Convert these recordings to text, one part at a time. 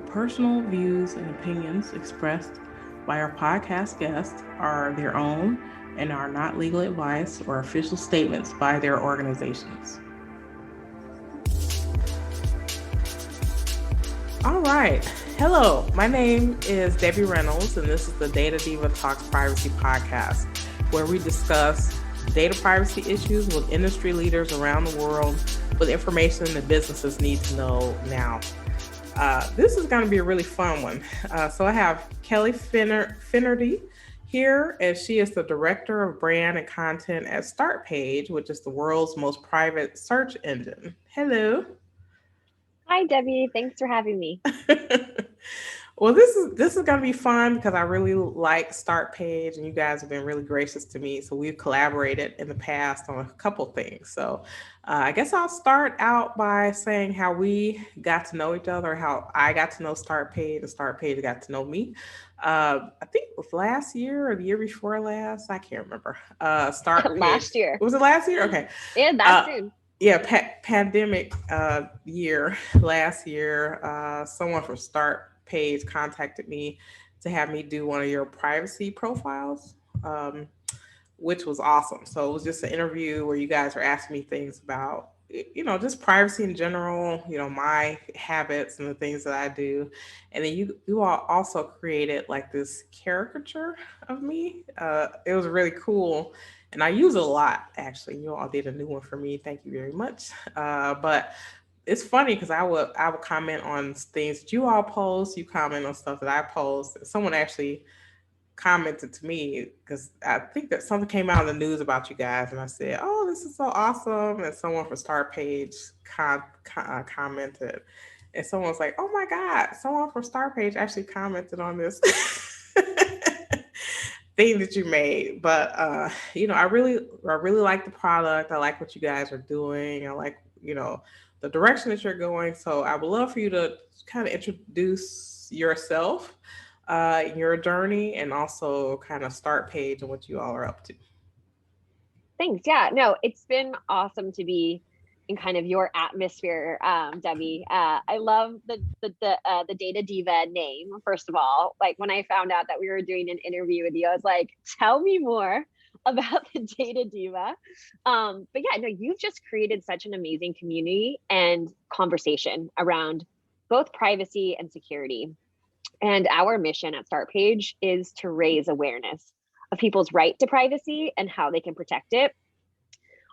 personal views and opinions expressed by our podcast guests are their own and are not legal advice or official statements by their organizations. All right. Hello, my name is Debbie Reynolds, and this is the Data Diva Talks Privacy podcast, where we discuss data privacy issues with industry leaders around the world with information that businesses need to know now. This is going to be a really fun one. So I have Kelly Finnerty here, and she is the Director of Brand and Content at Startpage, which is the world's most private search engine. Hello. Hi, Debbie. Thanks for having me. Well, this is gonna be fun because I really like Startpage, and you guys have been really gracious to me. So we've collaborated in the past on a couple things. So I guess I'll start out by saying how we got to know each other, how I got to know Startpage, and Startpage got to know me. I think it was last year or the year before last. I can't remember. Startpage Last year. was it last year? Okay. Yeah, Uh, that's soon. yeah, pandemic year last year, someone from Start Page contacted me to have me do one of your privacy profiles, um, which was awesome. So it was just an interview where you guys were asking me things about, just privacy in general, my habits and the things that I do. And then you all also created like this caricature of me. It was really cool. And I use it a lot, actually. You all did a new one for me. Thank you very much. But it's funny because I would comment on things that you all post. You comment on stuff that I post. Someone actually commented to me because I think that something came out in the news about you guys, and I said, "Oh, this is so awesome!" And someone from Startpage commented, and someone was like, "Oh my God, someone from Startpage actually commented on this." Thing that you made. But I really like the product. I like what you guys are doing. I like, the direction that you're going. So I would love for you to kind of introduce yourself, your journey, and also kind of start page and what you all are up to. Thanks. Yeah, no, it's been awesome to be in kind of your atmosphere, Debbie. I love the Data Diva name, first of all. Like when I found out that we were doing an interview with you, I was like, tell me more about the Data Diva. But yeah, no, you've just created such an amazing community and conversation around both privacy and security. And our mission at Startpage is to raise awareness of people's right to privacy and how they can protect it.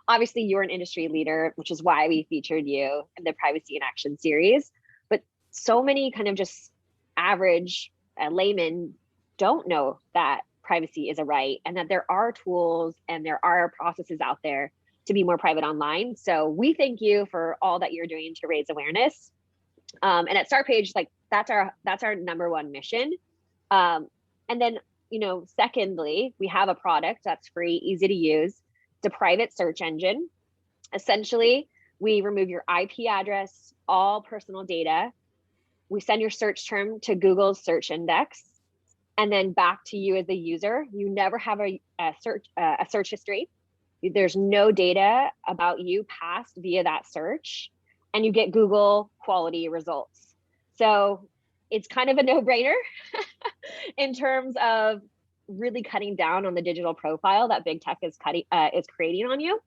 Obviously, you're an industry leader, which is why we featured you in the Privacy in Action series. But so many kind of just average laymen don't know that privacy is a right and that there are tools and there are processes out there to be more private online. So we thank you for all that you're doing to raise awareness. And at Startpage, like that's our number one mission. And then, secondly, we have a product that's free, easy to use. It's a private search engine. Essentially, we remove your IP address, all personal data. We send your search term to Google's search index, and then back to you as a user. You never have a search history. There's no data about you passed via that search, and you get Google quality results. So it's kind of a no-brainer in terms of really cutting down on the digital profile that big tech is creating on you.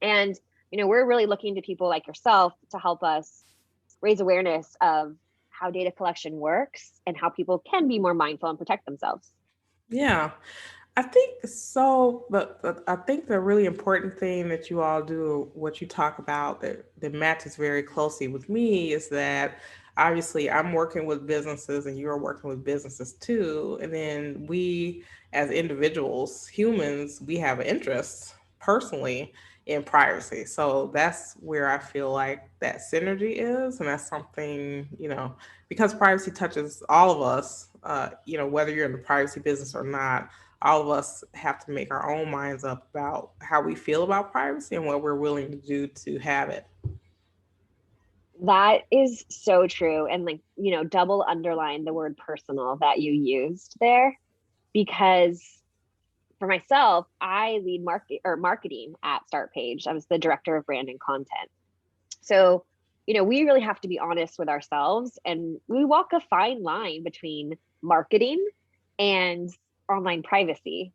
And we're really looking to people like yourself to help us raise awareness of how data collection works and how people can be more mindful and protect themselves. Yeah. I think so. But I think the really important thing that you all do, what you talk about that matches very closely with me, is that obviously I'm working with businesses and you're working with businesses too. And then we, as individuals, humans, we have an interest personally in privacy. So that's where I feel like that synergy is. And that's something, because privacy touches all of us, whether you're in the privacy business or not, all of us have to make our own minds up about how we feel about privacy and what we're willing to do to have it. That is so true. And like, double underline the word personal that you used there, because for myself, I lead marketing at Startpage. I was the director of brand and content. So we really have to be honest with ourselves, and we walk a fine line between marketing and online privacy.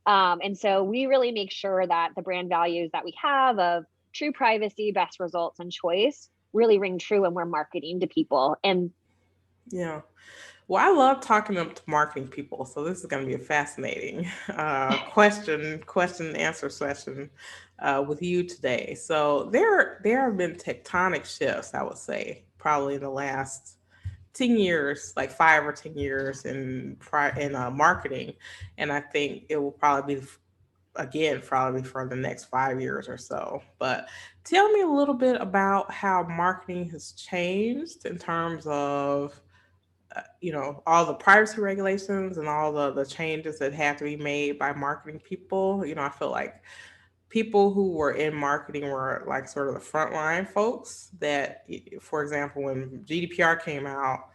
And so we really make sure that the brand values that we have of true privacy, best results, and choice really ring true when we're marketing to people. And Yeah. Well, I love talking to marketing people, so this is going to be a fascinating question and answer session with you today. So there have been tectonic shifts, I would say, probably in the last 10 years, like 5 or 10 years in marketing, and I think it will probably be again probably for the next 5 years or so. But tell me a little bit about how marketing has changed in terms of all the privacy regulations and all the changes that have to be made by marketing people. I feel like people who were in marketing were like sort of the frontline folks that, for example, when GDPR came out,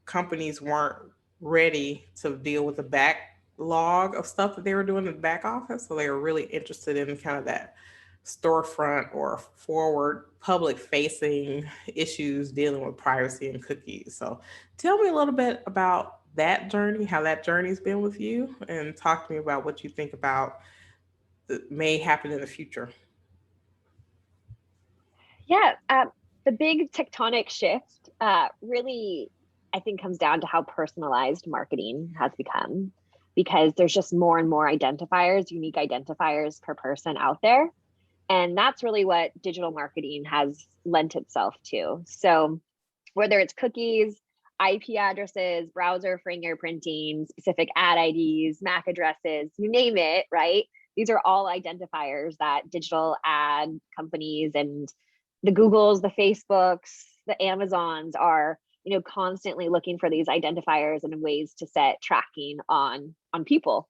companies weren't ready to deal with the backlog of stuff that they were doing in the back office. So they were really interested in kind of that storefront or forward public facing issues dealing with privacy and cookies. So tell me a little bit about that journey, how that journey's been with you, and talk to me about what you think about that may happen in the future. yeah, the big tectonic shift really, I think, comes down to how personalized marketing has become, because there's just more and more identifiers, unique identifiers per person out there. And that's really what digital marketing has lent itself to. So whether it's cookies, IP addresses, browser fingerprinting, specific ad IDs, MAC addresses, you name it, right? These are all identifiers that digital ad companies and the Googles, the Facebooks, the Amazons are, constantly looking for these identifiers and ways to set tracking on people.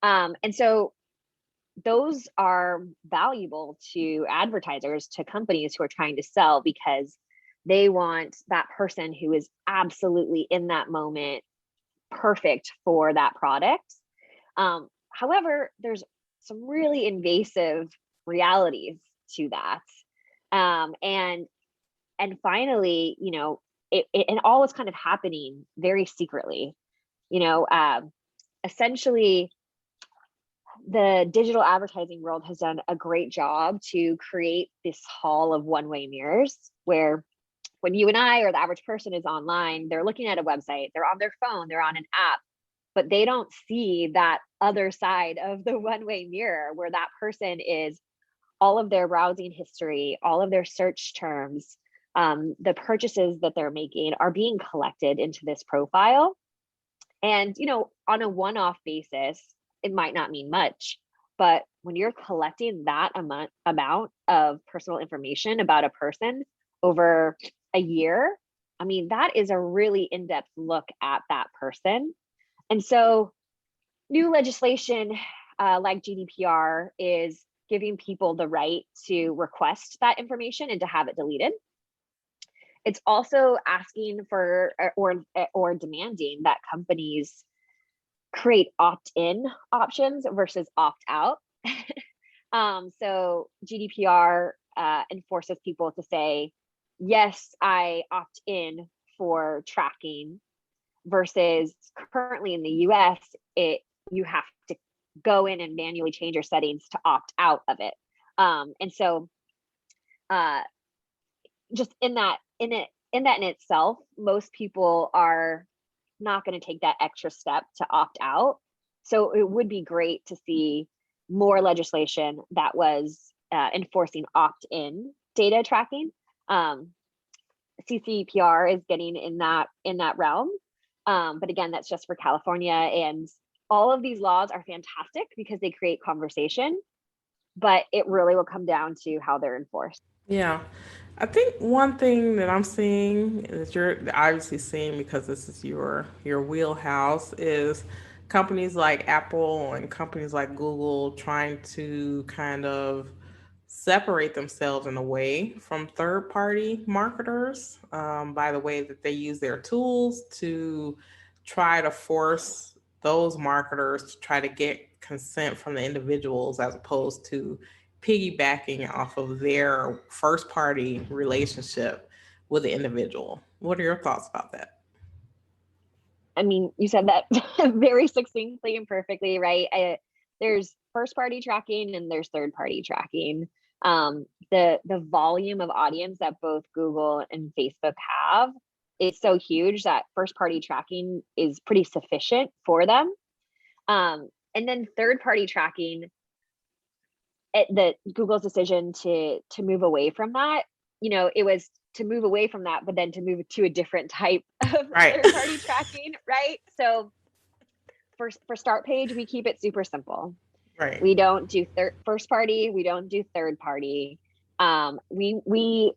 And so those are valuable to advertisers, to companies who are trying to sell, because they want that person who is absolutely in that moment perfect for that product. However, there's some really invasive realities to that. And finally, it all is kind of happening very secretly. Essentially, the digital advertising world has done a great job to create this hall of one-way mirrors, where when you and I or the average person is online, they're looking at a website, they're on their phone, they're on an app, but they don't see that other side of the one-way mirror, where that person is all of their browsing history, all of their search terms, the purchases that they're making are being collected into this profile. And, on a one-off basis, it might not mean much, but when you're collecting that amount of personal information about a person over a year, I mean, that is a really in-depth look at that person. And so new legislation like GDPR is giving people the right to request that information and to have it deleted. It's also asking for or demanding that companies create opt-in options versus opt-out. So GDPR enforces people to say, yes, I opt in for tracking, versus currently in the US, you have to go in and manually change your settings to opt out of it. And so just in itself, most people are not going to take that extra step to opt out. So it would be great to see more legislation that was enforcing opt-in data tracking. CCPR is getting in that realm, but again, that's just for California. And all of these laws are fantastic because they create conversation, but it really will come down to how they're enforced. Yeah. I think one thing that I'm seeing that you're obviously seeing, because this is your wheelhouse, is companies like Apple and companies like Google trying to kind of separate themselves in a way from third party marketers, by the way that they use their tools to try to force those marketers to try to get consent from the individuals as opposed to piggybacking off of their first party relationship with the individual. What are your thoughts about that? I mean, you said that very succinctly and perfectly, right? There's first party tracking and there's third party tracking. The volume of audience that both Google and Facebook have is so huge that first party tracking is pretty sufficient for them. And then third party tracking, the Google's decision to move away from that, it was to move away from that, but then to move to a different type of Right. third party tracking, right? So for Startpage, we keep it super simple. Right. We don't do first party. We don't do third party. We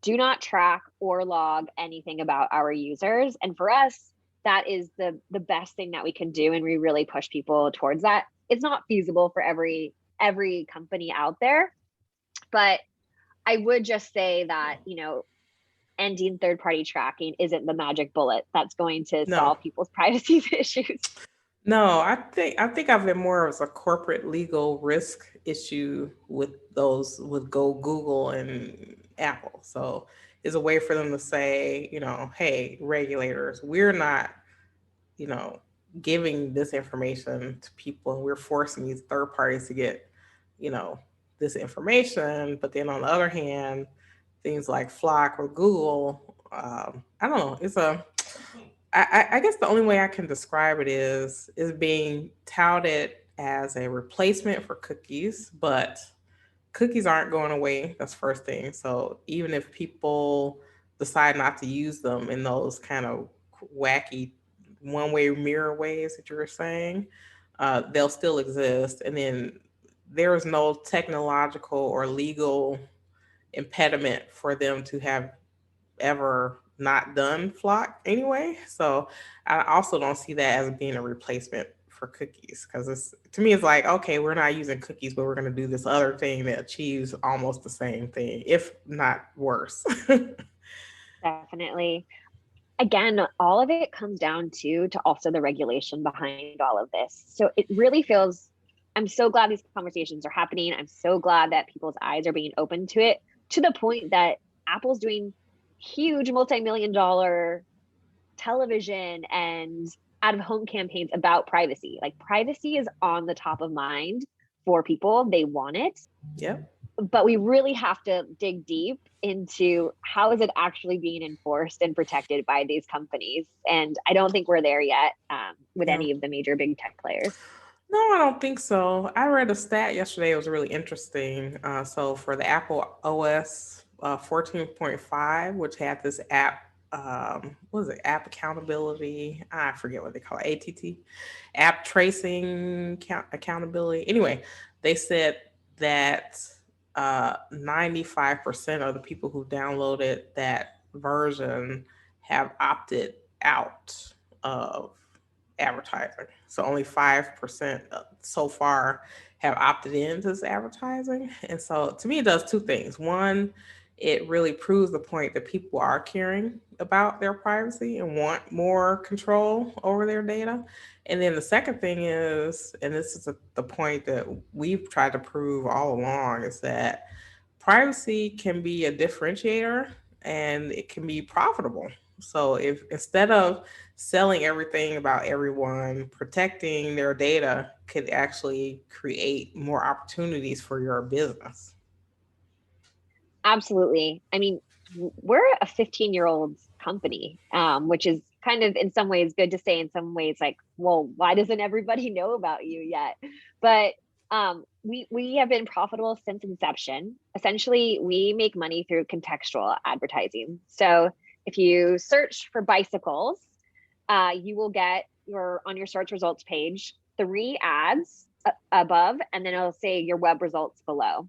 do not track or log anything about our users. And for us, that is the best thing that we can do. And we really push people towards that. It's not feasible for every company out there, but I would just say that, ending third party tracking isn't the magic bullet that's going to solve people's privacy issues. No, I think of it more as a corporate legal risk issue with Google and Apple. So it's a way for them to say, hey, regulators, we're not, you know, giving this information to people, and we're forcing these third parties to get, you know, this information. But then on the other hand, things like FLOC or Google, I don't know. I guess the only way I can describe it is being touted as a replacement for cookies, but cookies aren't going away. That's first thing. So even if people decide not to use them in those kind of wacky one-way mirror ways that you were saying, they'll still exist. And then there is no technological or legal impediment for them to have ever not done flock anyway. So I also don't see that as being a replacement for cookies, because it's, to me, it's like, okay, we're not using cookies, but we're going to do this other thing that achieves almost the same thing, if not worse. Definitely. Again, all of it comes down to also the regulation behind all of this. So it really feels, I'm so glad these conversations are happening. I'm so glad that people's eyes are being open to it, to the point that Apple's doing huge multi-million-dollar television and out of home campaigns about privacy. Like, privacy is on the top of mind for people. They want it. Yep. But we really have to dig deep into how is it actually being enforced and protected by these companies. And I don't think we're there yet with Yeah. any of the major big tech players. No, I don't think so. I read a stat yesterday. It was really interesting. So for the Apple OS 14.5, which had this app, what was it? App accountability. I forget what they call it. ATT, app tracing accountability. Anyway, they said that 95% of the people who downloaded that version have opted out of advertising. So only 5% so far have opted into this advertising. And so to me, it does two things. One, it really proves the point that people are caring about their privacy and want more control over their data. And then the second thing is, and this is the point that we've tried to prove all along, is that privacy can be a differentiator and it can be profitable. So if instead of selling everything about everyone, protecting their data could actually create more opportunities for your business. Absolutely. I mean, we're a 15-year-old company, which is kind of in some ways good to say, in some ways like, well, why doesn't everybody know about you yet? But we have been profitable since inception. Essentially, we make money through contextual advertising. So if you search for bicycles, you will get on your search results page 3 ads above, and then it'll say your web results below.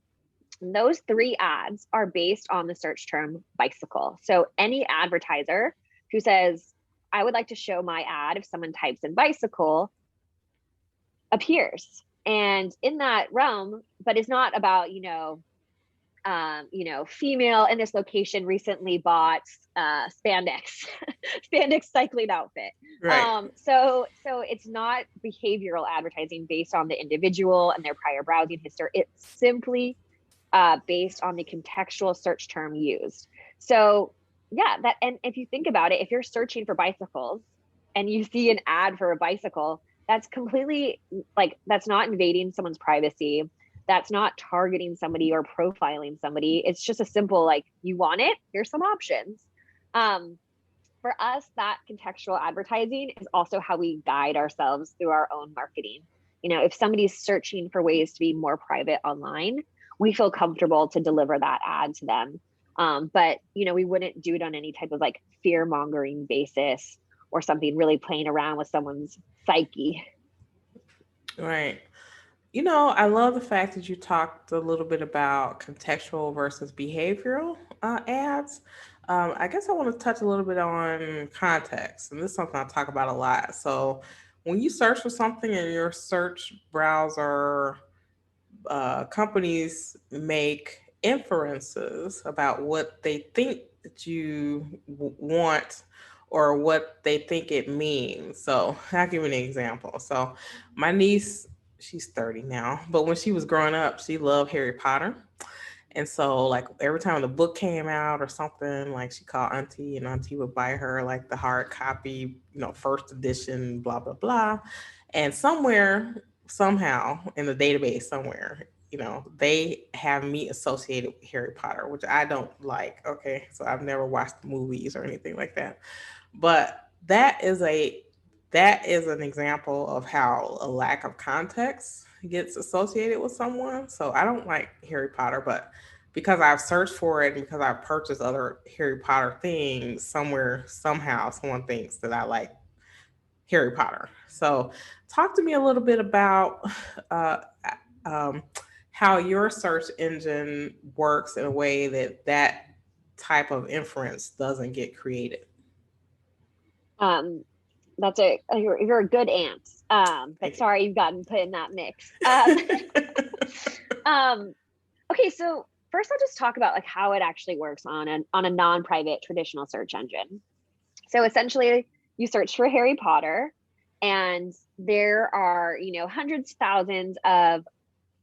And those 3 ads are based on the search term bicycle. So any advertiser who says, I would like to show my ad, if someone types in bicycle, appears. And in that realm, but it's not about, female in this location recently bought spandex spandex cycling outfit. Right. So it's not behavioral advertising based on the individual and their prior browsing history. It's simply based on the contextual search term used. So yeah, and if you think about it, if you're searching for bicycles and you see an ad for a bicycle, that's completely that's not invading someone's privacy. That's not targeting somebody or profiling somebody. It's just a simple, you want it? Here's some options. For us, that contextual advertising is also how we guide ourselves through our own marketing. If somebody's searching for ways to be more private online, we feel comfortable to deliver that ad to them. But we wouldn't do it on any type of fear mongering basis or something really playing around with someone's psyche. Right. I love the fact that you talked a little bit about contextual versus behavioral ads. I guess I want to touch a little bit on context, and this is something I talk about a lot. So, when you search for something in your search browser, companies make inferences about what they think that you want or what they think it means. So I'll give you an example. So my niece, she's 30 now, but when she was growing up, she loved Harry Potter. And so, like, every time the book came out or something, like, she called Auntie, and Auntie would buy her, like, the hard copy, first edition, blah, blah, blah. And somewhere, somehow, in the database somewhere, they have me associated with Harry Potter, which I don't like. Okay. So I've never watched the movies or anything like that. But that is an example of how a lack of context gets associated with someone. So I don't like Harry Potter, but because I've searched for it and because I've purchased other Harry Potter things, somewhere, somehow, someone thinks that I like Harry Potter. So talk to me a little bit about uh, um, how your search engine works in a way that type of inference doesn't get created. Um, that's you're a good aunt. But Thank you. sorry you've gotten put in that mix. Um, okay, so first I'll just talk about how it actually works on a non-private traditional search engine. So essentially, you search for Harry Potter, and there are hundreds, thousands of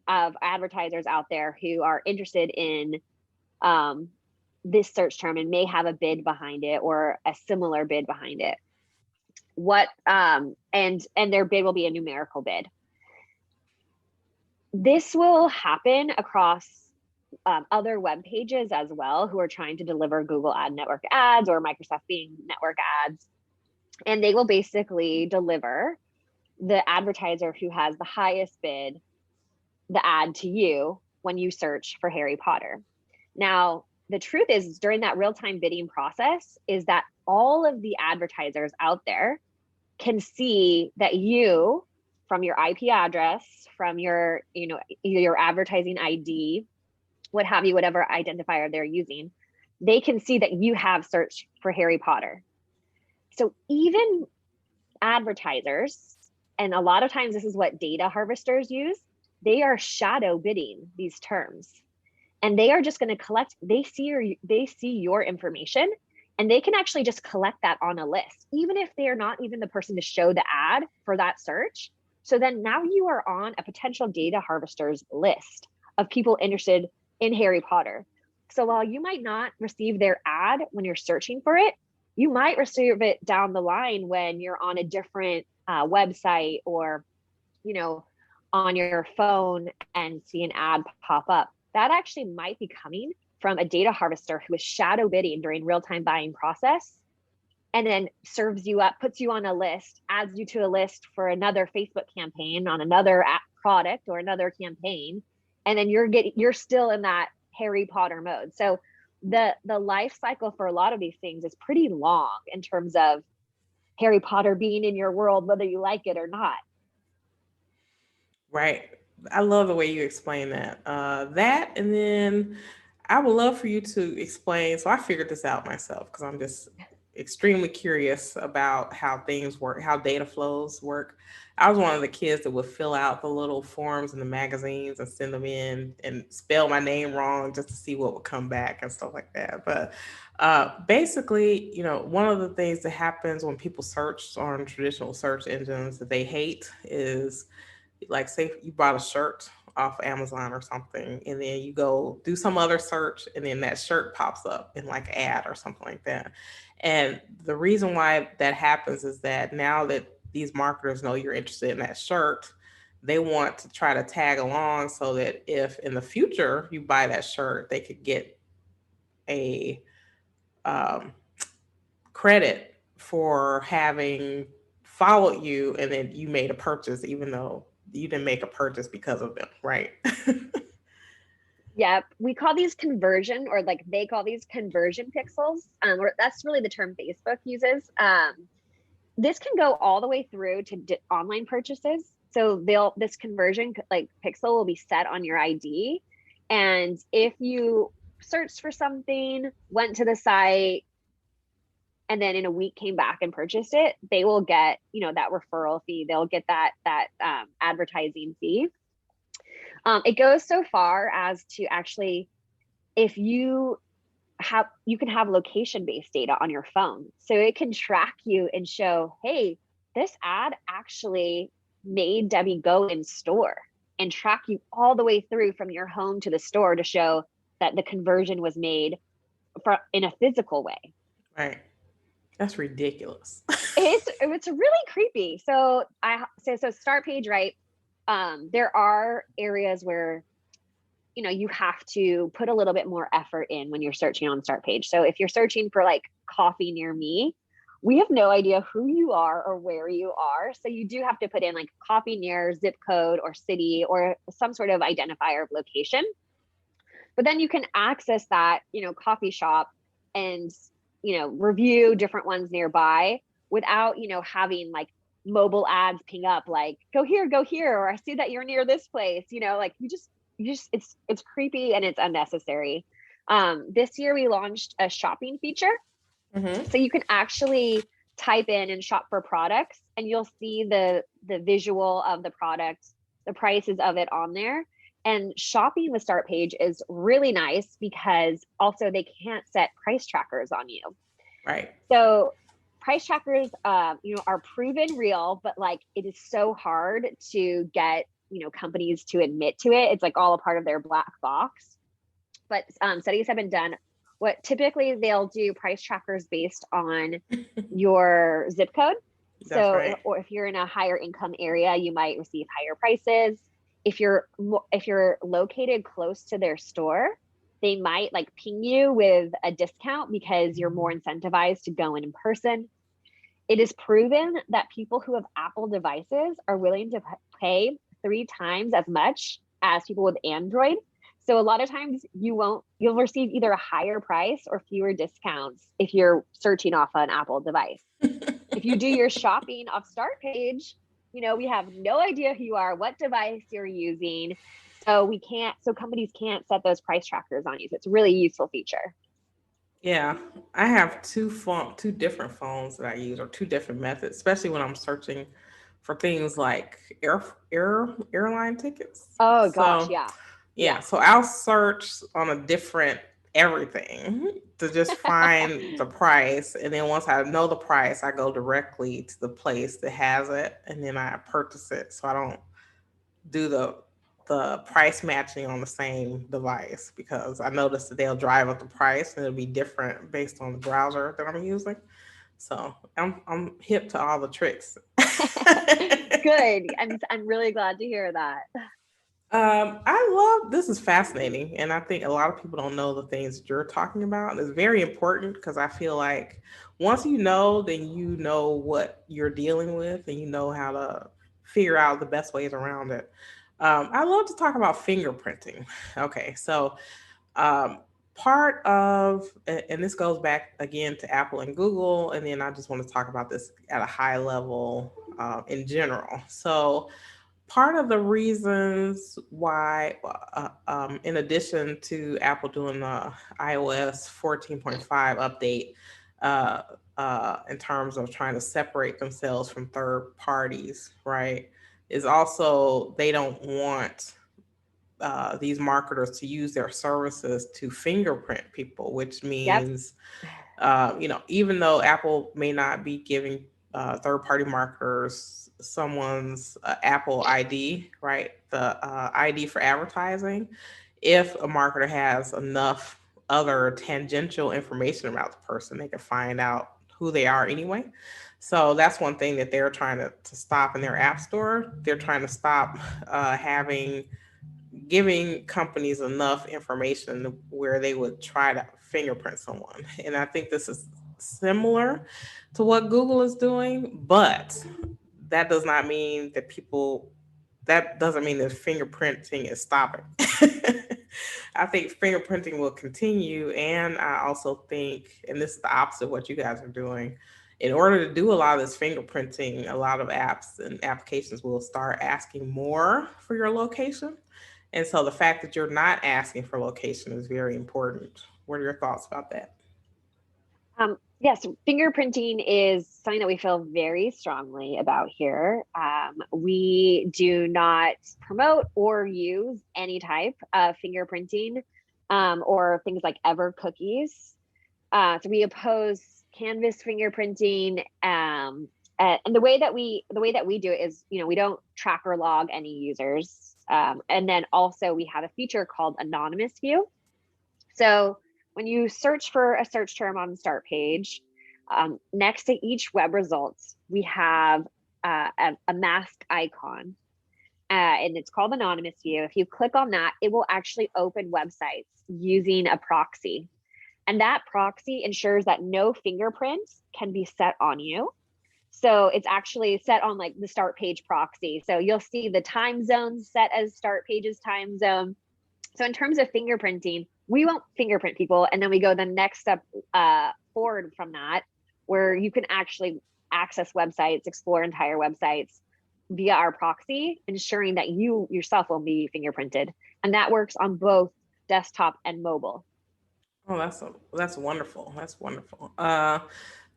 advertisers out there who are interested in um, this search term and may have a bid behind it or a similar bid behind it. And their bid will be a numerical bid. This will happen across other web pages as well who are trying to deliver Google Ad Network ads or Microsoft Bing network ads. And they will basically deliver the advertiser who has the highest bid, the ad to you when you search for Harry Potter. Now, the truth is during that real-time bidding process is that all of the advertisers out there can see that you, from your IP address, from your, either your advertising ID, what have you, whatever identifier they're using, they can see that you have searched for Harry Potter. So even advertisers, and a lot of times this is what data harvesters use, they are shadow bidding these terms. And they are just going to collect, they see your information, and they can actually just collect that on a list, even if they are not even the person to show the ad for that search. So then now you are on a potential data harvester's list of people interested in Harry Potter. So while you might not receive their ad when you're searching for it, you might receive it down the line when you're on a different website or, on your phone and see an ad pop up. That actually might be coming from a data harvester who is shadow bidding during real-time buying process, and then serves you up, puts you on a list, adds you to a list for another Facebook campaign on another app product or another campaign, and then you're still in that Harry Potter mode. So the life cycle for a lot of these things is pretty long in terms of Harry Potter being in your world, whether you like it or not. Right. I love the way you explain that. That, and then I would love for you to explain. So I figured this out myself because I'm just extremely curious about how things work, how data flows work. I was one of the kids that would fill out the little forms in the magazines and send them in and spell my name wrong just to see what would come back and stuff like that. But basically, one of the things that happens when people search on traditional search engines that they hate is, like, say you bought a shirt off Amazon or something, and then you go do some other search, and then that shirt pops up in like an ad or something like that. And the reason why that happens is that now that these marketers know you're interested in that shirt, they want to try to tag along so that if in the future you buy that shirt, they could get a um, credit for having followed you and then you made a purchase, even though you didn't make a purchase because of them, right? Yep. We call these conversion, or like they call these conversion pixels. Or that's really the term Facebook uses. This can go all the way through to online purchases. So this conversion like pixel will be set on your ID. And if you searched for something, went to the site, and then in a week came back and purchased it, they will get, that referral fee. They'll get that advertising fee. It goes so far as to actually, if you can have location-based data on your phone. So it can track you and show, hey, this ad actually made Debbie go in store, and track you all the way through from your home to the store to show that the conversion was made in a physical way. Right. That's ridiculous. It's really creepy. So Startpage, right? There are areas where you have to put a little bit more effort in when you're searching on Startpage. So if you're searching for like coffee near me, we have no idea who you are or where you are. So you do have to put in like coffee near, zip code or city or some sort of identifier of location. But then you can access that, coffee shop and, review different ones nearby without, having like mobile ads ping up like, go here, or I see that you're near this place, like you just it's creepy and it's unnecessary. This year we launched a shopping feature. Mm-hmm. So you can actually type in and shop for products, and you'll see the visual of the product, the prices of it on there. And shopping with Startpage is really nice because also they can't set price trackers on you. Right. So price trackers, are proven real, but like it is so hard to get, companies to admit to it. It's like all a part of their black box. But studies have been done. What typically they'll do price trackers based on your zip code. That's So, right. or if you're in a higher income area, you might receive higher prices. If you're located close to their store, they might like ping you with a discount because you're more incentivized to go in person. It is proven that people who have Apple devices are willing to pay 3 times as much as people with Android. So a lot of times you'll receive either a higher price or fewer discounts if you're searching off an Apple device. If you do your shopping off Startpage, we have no idea who you are, what device you're using. So companies can't set those price trackers on you. So it's a really useful feature. Yeah, I have two different phones that I use, or 2 different methods, especially when I'm searching for things like airline tickets. Oh gosh, So yeah. so I'll search on a different everything to just find the price, and then once I know the price, I go directly to the place that has it, and then I purchase it. So I don't do the price matching on the same device, because I noticed that they'll drive up the price and it'll be different based on the browser that I'm using. So I'm hip to all the tricks. Good. I'm really glad to hear that. I love, this is fascinating, and I think a lot of people don't know the things that you're talking about. It's very important because I feel like once you know, then you know what you're dealing with, and you know how to figure out the best ways around it. I love to talk about fingerprinting. Okay, so um, part of, and this goes back again to Apple and Google, and then I just want to talk about this at a high level in general. So part of the reasons why, in addition to Apple doing the iOS 14.5 update, uh, in terms of trying to separate themselves from third parties, right, is also they don't want these marketers to use their services to fingerprint people, which Yep. means, even though Apple may not be giving third party marketers someone's Apple ID, right? The ID for advertising, if a marketer has enough other tangential information about the person, they can find out who they are anyway. So that's one thing that they're trying to stop in their app store. They're trying to stop having giving companies enough information where they would try to fingerprint someone. And I think this is similar to what Google is doing, but that does not mean that that doesn't mean that fingerprinting is stopping. I think fingerprinting will continue. And I also think, and this is the opposite of what you guys are doing, in order to do a lot of this fingerprinting, a lot of apps and applications will start asking more for your location. And so the fact that you're not asking for location is very important. What are your thoughts about that? Yes, fingerprinting is something that we feel very strongly about here. We do not promote or use any type of fingerprinting or things like ever cookies. So we oppose canvas fingerprinting. And the way that we do it is, we don't track or log any users. And then also we have a feature called anonymous view. So when you search for a search term on Startpage, next to each web results, we have a mask icon, and it's called anonymous view. If you click on that, it will actually open websites using a proxy. And that proxy ensures that no fingerprint can be set on you. So it's actually set on like the Startpage proxy. So you'll see the time zone set as Startpage's time zone. So in terms of fingerprinting, we won't fingerprint people. And then we go the next step forward from that, where you can actually access websites, explore entire websites via our proxy, ensuring that you yourself will be fingerprinted. And that works on both desktop and mobile. Oh, that's wonderful. That's wonderful.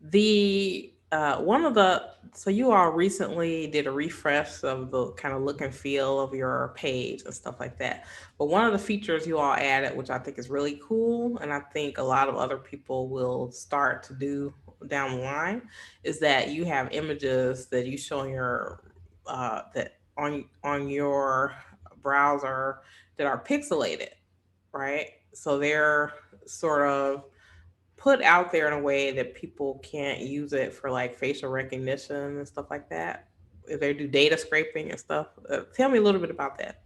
The one of the so you all recently did a refresh of the kind of look and feel of your page and stuff like that. But one of the features you all added, which I think is really cool, and I think a lot of other people will start to do down the line, is that you have images that you show in your that on your browser that are pixelated, right? So they're sort of put out there in a way that people can't use it for like facial recognition and stuff like that. If they do data scraping and stuff, tell me a little bit about that.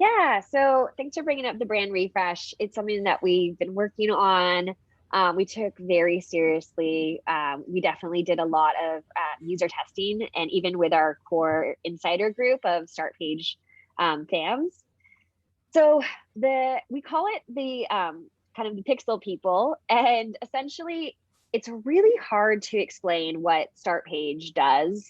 Yeah, so thanks for bringing up the brand refresh. It's something that we've been working on. We took very seriously. We definitely did a lot of user testing, and even with our core insider group of Startpage fans. So we call it the kind of the pixel people, and essentially it's really hard to explain what Startpage does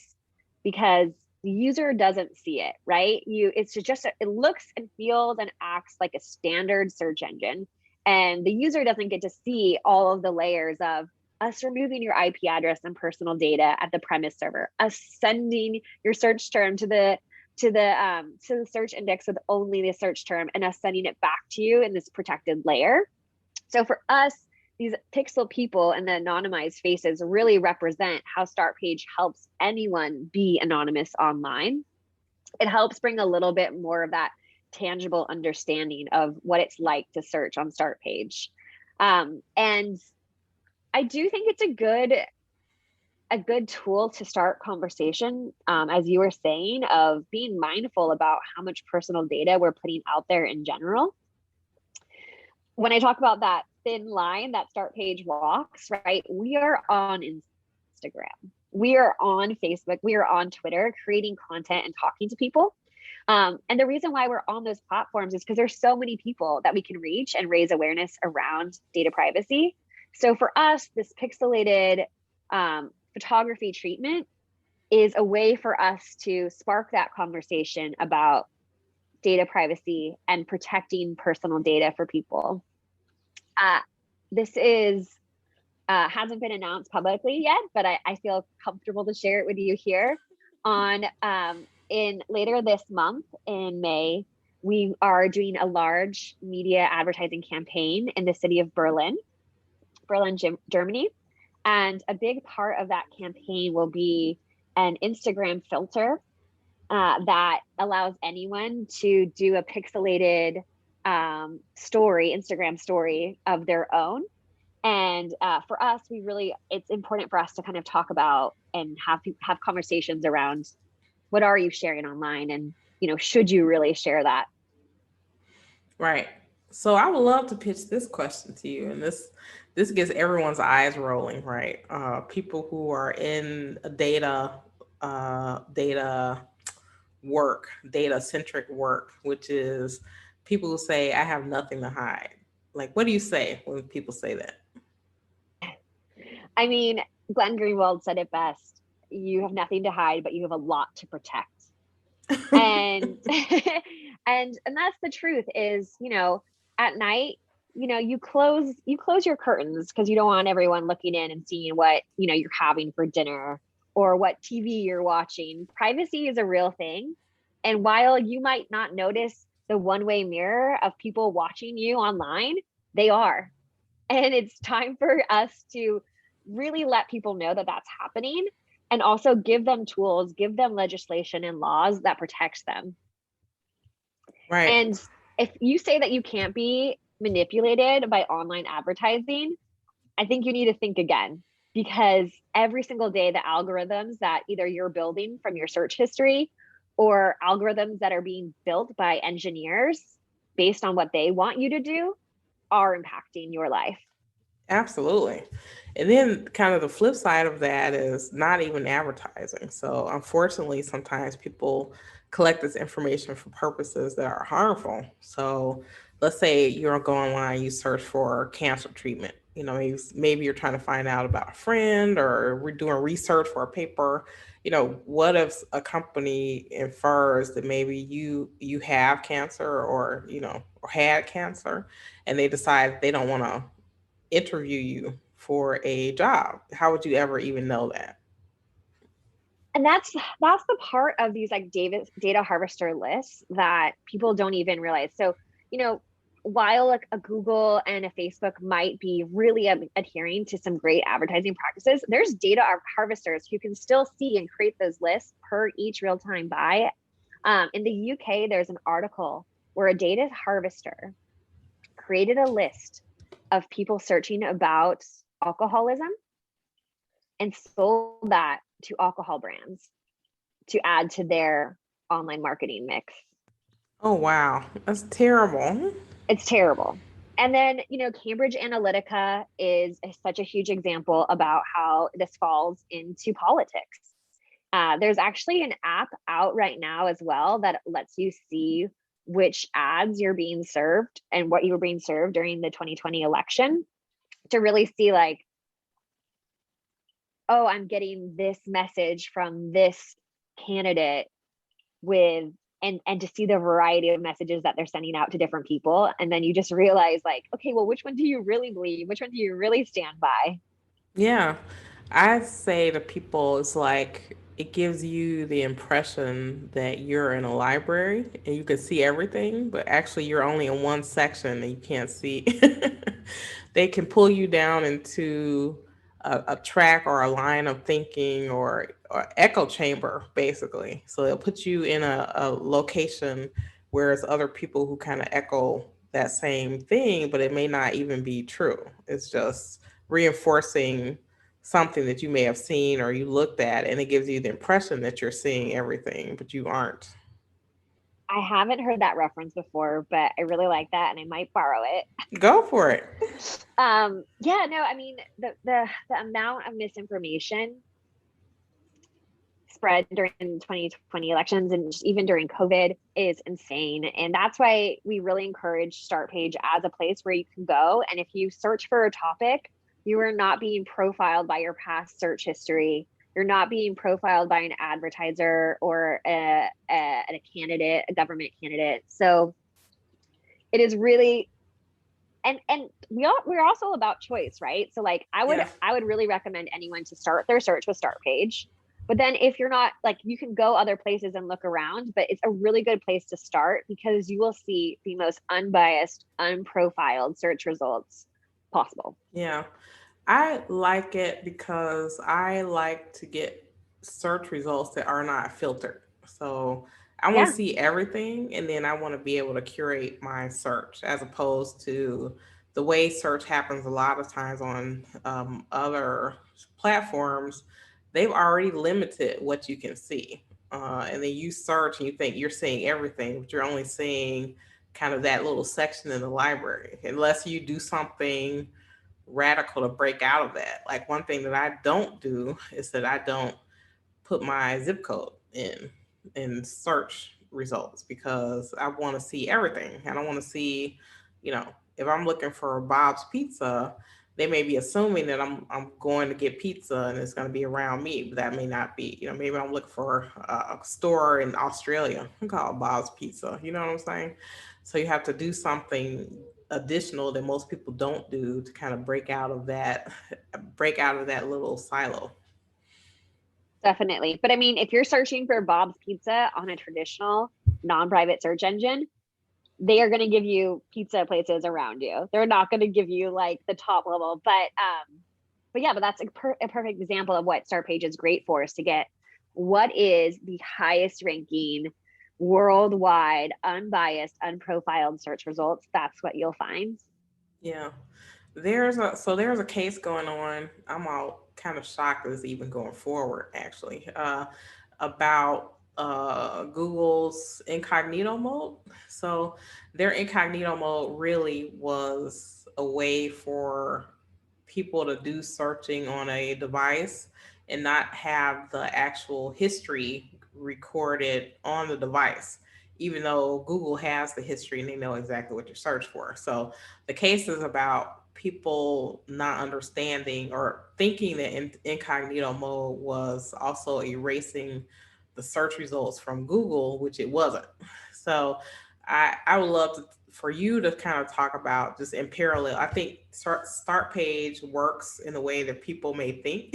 because the user doesn't see it, right? It looks and feels and acts like a standard search engine, and the user doesn't get to see all of the layers of us removing your IP address and personal data at the premise server, us sending your search term to the search index with only the search term, and us sending it back to you in this protected layer. So for us, these pixel people and the anonymized faces really represent how Startpage helps anyone be anonymous online. It helps bring a little bit more of that tangible understanding of what it's like to search on Startpage. And I do think it's a good tool to start conversation, as you were saying, of being mindful about how much personal data we're putting out there in general. When I talk about that thin line that Startpage walks, right? We are on Instagram, we are on Facebook, we are on Twitter, creating content and talking to people. And the reason why we're on those platforms is because there's so many people that we can reach and raise awareness around data privacy. So for us, this pixelated photography treatment is a way for us to spark that conversation about data privacy and protecting personal data for people. This is hasn't been announced publicly yet, but I feel comfortable to share it with you here. On in later this month in May, we are doing a large media advertising campaign in the city of Berlin, Germany. And a big part of that campaign will be an Instagram filter that allows anyone to do a pixelated Instagram story of their own. And for us, it's important for us to kind of talk about and have conversations around what are you sharing online, and should you really share that? Right. So I would love to pitch this question to you, and this gets everyone's eyes rolling, right? People who are in data work, data centric work, which is people who say, I have nothing to hide. Like, what do you say when people say that? I mean, Glenn Greenwald said it best. You have nothing to hide, but you have a lot to protect. And and that's the truth is, at night, you close your curtains because you don't want everyone looking in and seeing what, you're having for dinner or what TV you're watching. Privacy is a real thing. And while you might not notice the one-way mirror of people watching you online, they are. And it's time for us to really let people know that that's happening, and also give them tools, give them legislation and laws that protects them. Right. And if you say that you can't be manipulated by online advertising, I think you need to think again, because every single day, the algorithms that either you're building from your search history or algorithms that are being built by engineers based on what they want you to do are impacting your life. Absolutely. And then kind of the flip side of that is not even advertising. So unfortunately, sometimes people collect this information for purposes that are harmful. So let's say you're go online, you search for cancer treatment. Maybe you're trying to find out about a friend, or we're doing research for a paper. What if a company infers that maybe you have cancer, or had cancer, and they decide they don't want to interview you for a job? How would you ever even know that? And that's the part of these like data harvester lists that people don't even realize. So, while like a Google and a Facebook might be really adhering to some great advertising practices, there's data harvesters who can still see and create those lists per each real-time buy. In the UK, there's an article where a data harvester created a list of people searching about alcoholism and sold that to alcohol brands to add to their online marketing mix. Oh, wow. That's terrible. It's terrible. And then, Cambridge Analytica is such a huge example about how this falls into politics. There's actually an app out right now as well that lets you see which ads you're being served and what you were being served during the 2020 election, to really see like, oh, I'm getting this message from this candidate with, and to see the variety of messages that they're sending out to different people. And then you just realize like, okay, well, which one do you really believe? Which one do you really stand by? Yeah. I say to people, it's like it gives you the impression that you're in a library and you can see everything, but actually you're only in one section and you can't see. They can pull you down into a track or a line of thinking, or echo chamber, basically. So they'll put you in a location where it's other people who kind of echo that same thing, but it may not even be true. It's just reinforcing something that you may have seen or you looked at, and it gives you the impression that you're seeing everything, but you aren't. I haven't heard that reference before, but I really like that and I might borrow it. Go for it. Yeah, no, I mean, the amount of misinformation spread during the 2020 elections and even during COVID is insane. And that's why we really encourage Startpage as a place where you can go. And if you search for a topic, you are not being profiled by your past search history. You're not being profiled by an advertiser or a candidate, a government candidate. So it is really, and we're also about choice, right? So like I Yeah. would really recommend anyone to start their search with Startpage. But then if you're not, like, you can go other places and look around, but it's a really good place to start because you will see the most unbiased, unprofiled search results possible. Yeah. I like it because I like to get search results that are not filtered. So I want to Yeah, see everything and then I want to be able to curate my search as opposed to the way search happens a lot of times on other platforms. They've already limited what you can see. And then you search and you think you're seeing everything, but you're only seeing kind of that little section in the library. Unless you do something radical to break out of that. Like one thing that I don't do is that I don't put my zip code in search results because I want to see everything. I don't want to see, you know, if I'm looking for Bob's Pizza, they may be assuming that I'm going to get pizza and it's going to be around me, but that may not be. You know, maybe I'm looking for a store in Australia called Bob's Pizza. You know what I'm saying? So you have to do something additional that most people don't do to kind of break out of that little silo. definitely. But I mean, if you're searching for Bob's Pizza on a traditional non-private search engine, they are going to give you pizza places around you. They're not going to give you like the top level, but yeah, but that's a perfect example of what Startpage is great for, is to get what is the highest ranking worldwide, unbiased, unprofiled search results. That's what you'll find. Yeah. There's a case going on. I'm all kind of shocked that it's even going forward actually. About Google's incognito mode. So their incognito mode really was a way for people to do searching on a device and not have the actual history recorded on the device, even though Google has the history and they know exactly what you search for. So the case is about people not understanding or thinking that incognito mode was also erasing the search results from Google, which it wasn't. So I would love for you to kind of talk about just in parallel. I think start page works in the way that people may think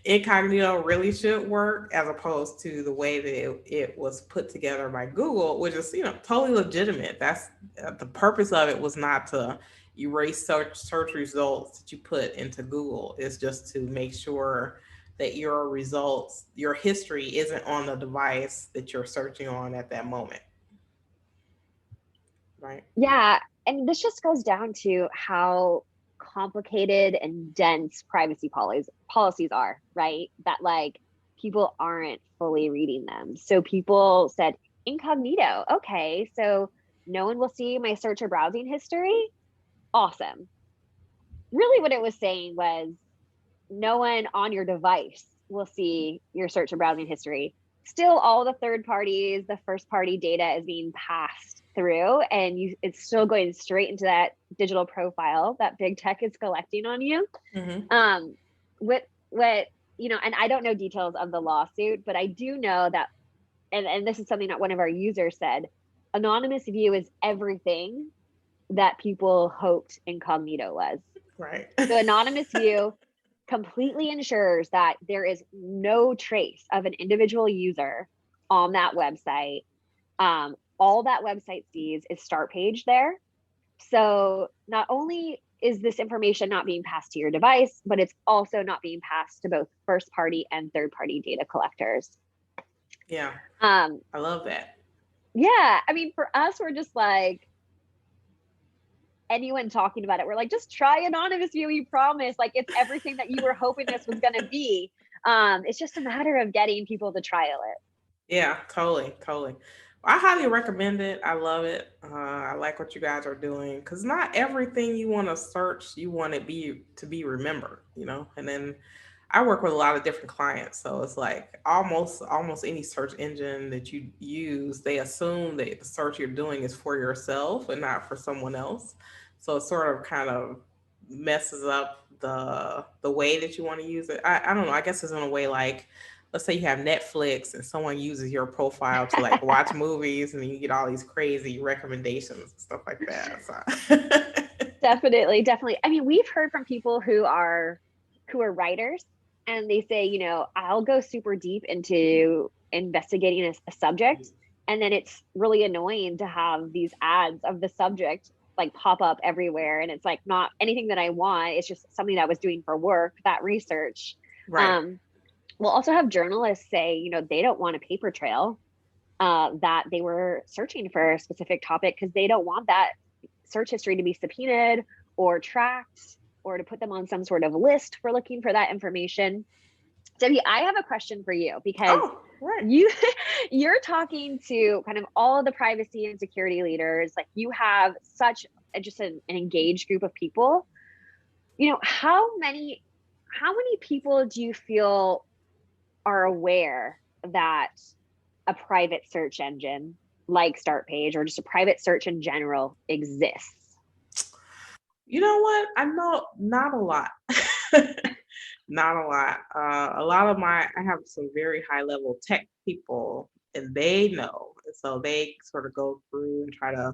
incognito really should work, as opposed to the way that it was put together by Google, which is totally legitimate. That's the purpose of it, was not to erase search results that you put into Google. It's just to make sure that your results, your history, isn't on the device that you're searching on at that moment, right? Yeah. And this just goes down to how complicated and dense policies are, right? That like people aren't fully reading them. So people said incognito. Okay. So no one will see my search or browsing history. Awesome. Really, what it was saying was no one on your device will see your search or browsing history. Still, all the third parties, the first party data is being passed through, and it's still going straight into that digital profile that big tech is collecting on you. Mm-hmm. Um, what and I don't know details of the lawsuit, but I do know that, and this is something that one of our users said, anonymous view is everything that people hoped incognito was. Right. So anonymous view completely ensures that there is no trace of an individual user on that website. All that website sees is Startpage there. So not only is this information not being passed to your device, but it's also not being passed to both first party and third party data collectors. Yeah, Um, I love that. yeah, I mean, for us, we're just like, anyone talking about it, we're like, just try anonymous view, we promise. Like, it's everything that you were hoping this was going to be. It's just a matter of getting people to trial it. Yeah, totally, totally. I highly recommend it. I love it. I like what you guys are doing because not everything you want to search, you want it be to be remembered, And then I work with a lot of different clients, so it's like almost any search engine that you use, they assume that the search you're doing is for yourself and not for someone else. So it sort of kind of messes up the way that you want to use it. I don't know. I guess it's in a way like, let's say you have Netflix and someone uses your profile to like watch movies and then you get all these crazy recommendations and stuff like that. So Definitely, definitely. I mean, we've heard from people who are writers, and they say, I'll go super deep into investigating a subject, and then it's really annoying to have these ads of the subject like pop up everywhere, and it's like not anything that I want. It's just something that I was doing for work, that research. Right. We'll also have journalists say, they don't want a paper trail, that they were searching for a specific topic because they don't want that search history to be subpoenaed or tracked, or to put them on some sort of list for looking for that information. Debbie, I have a question for you, because right. you're talking to kind of all of the privacy and security leaders. Like, you have such just an engaged group of people. How many people do you feel are aware that a private search engine like Startpage, or just a private search in general, exists? You know what? I know not a lot. Not a lot. I have some very high level tech people, and they know. And so they sort of go through and try to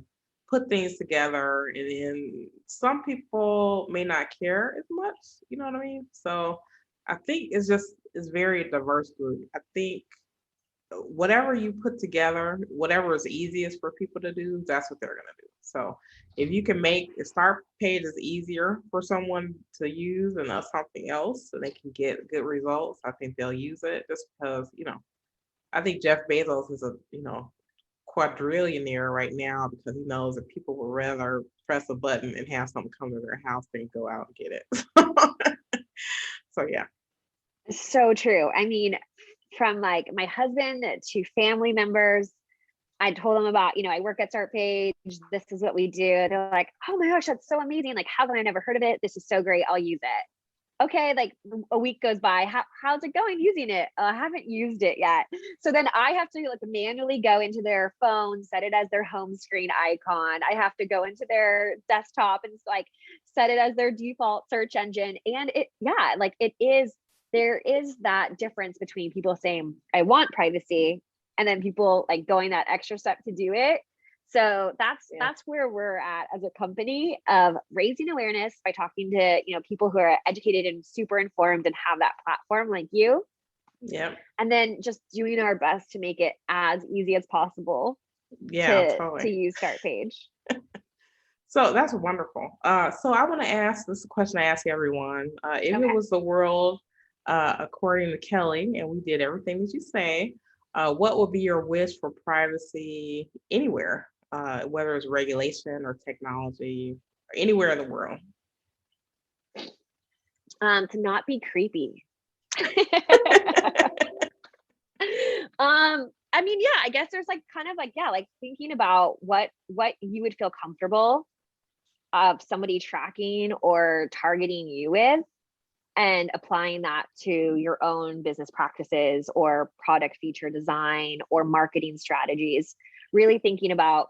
put things together. And then some people may not care as much, you know what I mean? So I think it's very diverse group. I think whatever you put together, whatever is easiest for people to do, that's what they're going to do. So if you can make a start page is easier for someone to use and something else so they can get good results, I think they'll use it, just because, I think Jeff Bezos is a, quadrillionaire right now because he knows that people would rather press a button and have something come to their house than go out and get it. So yeah. So true. I mean, from like my husband to family members, I told them about, I work at Startpage. This is what we do. They're like, oh my gosh, that's so amazing. Like, how come I never heard of it? This is so great. I'll use it. Okay, like a week goes by. How's it going using it? I haven't used it yet. So then I have to like manually go into their phone, set it as their home screen icon. I have to go into their desktop and like set it as their default search engine. And there is that difference between people saying, I want privacy, and then people like going that extra step to do it. So that's where we're at as a company, of raising awareness by talking to people who are educated and super informed and have that platform like you. Yeah. And then just doing our best to make it as easy as possible to use Startpage. So that's wonderful. So I want to ask this question I ask everyone. If it was the world according to Kelly, and we did everything that you say, what would be your wish for privacy anywhere, whether it's regulation or technology, or anywhere in the world? To not be creepy. I mean, yeah, I guess there's like kind of like, like thinking about what you would feel comfortable of somebody tracking or targeting you with, and applying that to your own business practices or product feature design or marketing strategies. Really thinking about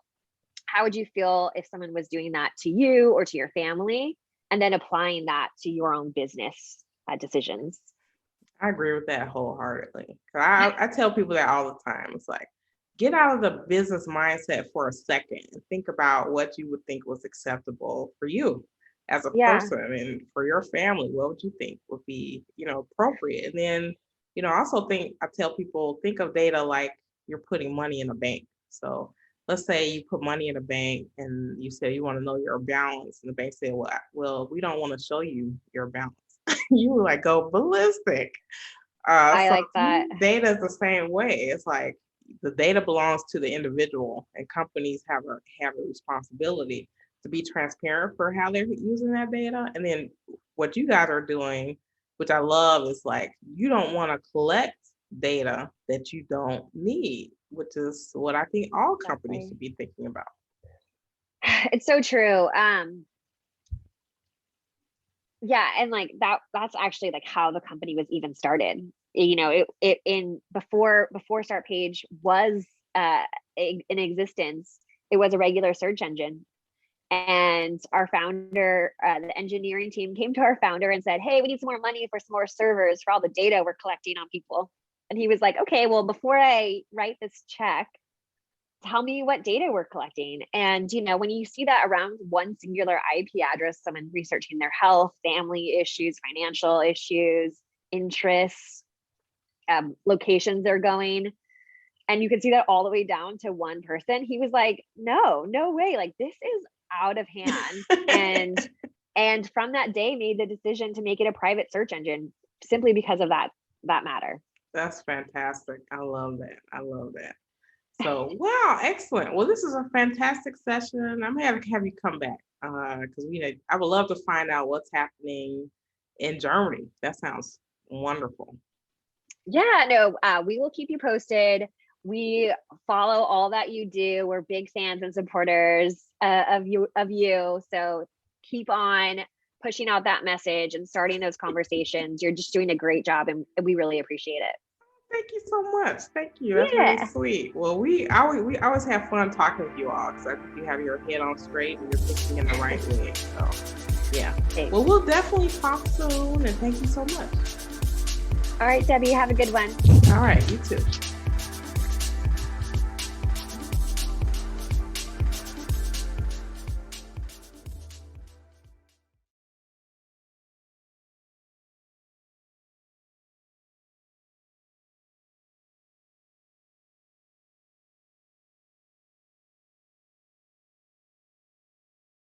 how would you feel if someone was doing that to you or to your family, and then applying that to your own business decisions. I agree with that wholeheartedly. I tell people that all the time. It's like, get out of the business mindset for a second and think about what you would think was acceptable for you as a person and for your family. What would you think would be, appropriate? And then, I also I tell people, think of data like you're putting money in a bank. So let's say you put money in a bank and you say you want to know your balance, and the bank said, well, we don't want to show you your balance. You would like go ballistic. I like that. Data is the same way. It's like the data belongs to the individual, and companies have a responsibility to be transparent for how they're using that data. And then what you guys are doing, which I love, is like, you don't want to collect data that you don't need, which is what I think all companies should be thinking about. It's so true. Yeah, and like that's actually like how the company was even started. Before Startpage was in existence, it was a regular search engine. And our founder, the engineering team, came to our founder and said, hey, we need some more money for some more servers for all the data we're collecting on people. And he was like, okay, well, before I write this check tell me what data we're collecting. And, when you see that around one singular IP address, someone researching their health, family issues, financial issues, interests, locations they're going, and you can see that all the way down to one person, he was like, no way, like this is out of hand. and from that day made the decision to make it a private search engine simply because of that matter. That's fantastic. I love that. So, wow, excellent. Well, this is a fantastic session. I'm going to have you come back because I would love to find out what's happening in Germany. That sounds wonderful. Yeah, no, we will keep you posted. We follow all that you do. We're big fans and supporters of you. So keep on pushing out that message and starting those conversations. You're just doing a great job, and we really appreciate it. Thank you so much. Thank you. That's really sweet. Well, we always have fun talking with you all because I think you have your head on straight and you're thinking in the right way. So, yeah. Thanks. Well, we'll definitely talk soon, and thank you so much. All right, Debbie, have a good one. All right, you too.